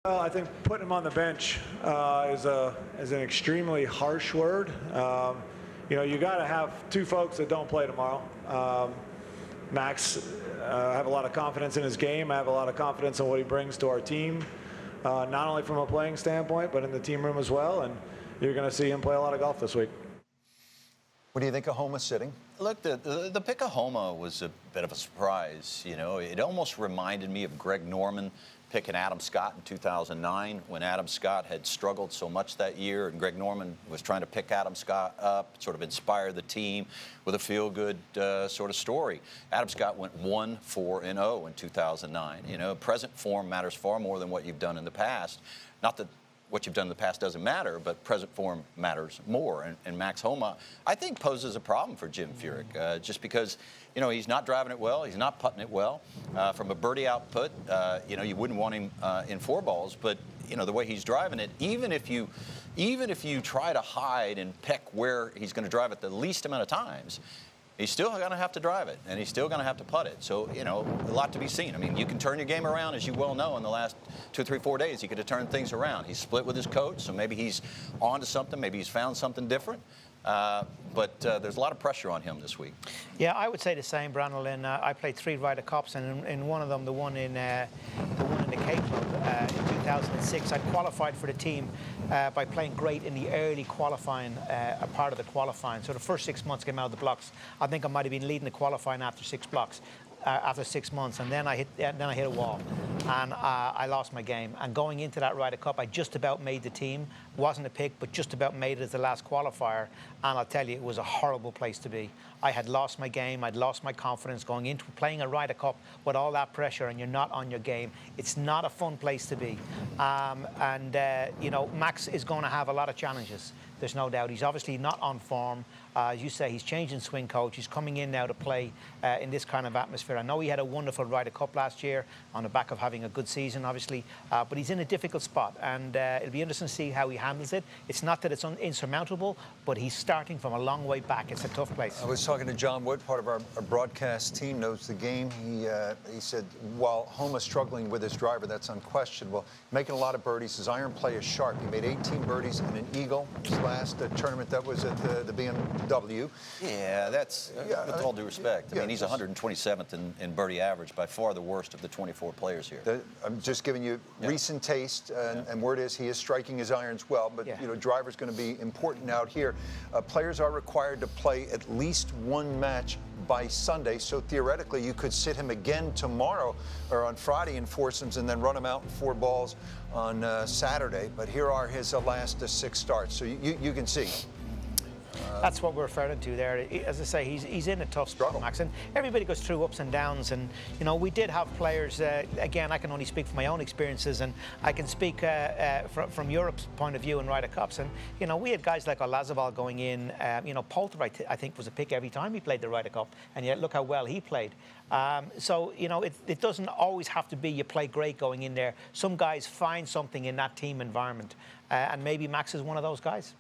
Well, I think putting him on the bench is an extremely harsh word. You got to have two folks that don't play tomorrow. Max, I have a lot of confidence in his game. I have a lot of confidence in what he brings to our team, not only from a playing standpoint, but in the team room as well. And you're going to see him play a lot of golf this week. What do you think of Homa sitting? Look, the pick of Homa was a bit of a surprise. It almost reminded me of Greg Norman picking Adam Scott in 2009 when Adam Scott had struggled so much that year, and Greg Norman was trying to pick Adam Scott up, sort of inspire the team with a feel-good sort of story. Adam Scott went 1-4-0 in 2009. Present form matters far more than what you've done in the past. Not that what you've done in the past doesn't matter, but present form matters more. And Max Homa, I think, poses a problem for Jim Furyk, just because, he's not driving it well, he's not putting it well. From a birdie output, you wouldn't want him in four balls, but the way he's driving it, even if you try to hide and pick where he's going to drive it the least amount of times, he's still going to have to drive it, and he's still going to have to putt it. So, a lot to be seen. I mean, you can turn your game around, as you well know, in the last 2, 3, 4 days. He could have turned things around. He's split with his coach, so maybe he's on to something. Maybe he's found something different. But there's a lot of pressure on him this week. Yeah, I would say the same, Brandon. I played 3 Ryder Cups, and in one of them, the one in the Cape Club in 2006, I qualified for the team by playing great in the early qualifying, a part of the qualifying. So the first 6 months came out of the blocks. I think I might have been leading the qualifying after 6 blocks. After 6 months, and then I hit a wall, and I lost my game. And going into that Ryder Cup, I just about made the team. Wasn't a pick, but just about made it as the last qualifier. And I'll tell you, it was a horrible place to be. I had lost my game. I'd lost my confidence going into playing a Ryder Cup with all that pressure, and you're not on your game. It's not a fun place to be. Max is going to have a lot of challenges. There's no doubt. He's obviously not on form. As you say, he's changing swing coach. He's coming in now to play in this kind of atmosphere. I know he had a wonderful Ryder Cup last year on the back of having a good season, obviously, but he's in a difficult spot, and it'll be interesting to see how he handles it. It's not that it's insurmountable, but he's starting from a long way back. It's a tough place. I was talking to John Wood, part of our broadcast team, knows the game. He said, while Homa's struggling with his driver, that's unquestionable. Making a lot of birdies. His iron play is sharp. He made 18 birdies and an eagle his last tournament. That was at the BMW. Yeah, that's with all due respect. I mean, he's 127th in birdie average, by far the worst of the 24 players here. I'm just giving you recent taste, and word is he is striking his irons well, but driver's going to be important out here. Players are required to play at least one match by Sunday, so theoretically you could sit him again tomorrow or on Friday in foursomes and then run him out in 4 balls on Saturday. But here are his last 6 starts, so you can see. That's what we're referring to there. As I say, he's in a tough spot, Max, and everybody goes through ups and downs. And we did have players. Again, I can only speak from my own experiences, and I can speak from Europe's point of view in Ryder Cups. And we had guys like Olazabal going in. Poulter, I think, was a pick every time he played the Ryder Cup, and yet look how well he played. It doesn't always have to be you play great going in there. Some guys find something in that team environment, and maybe Max is one of those guys.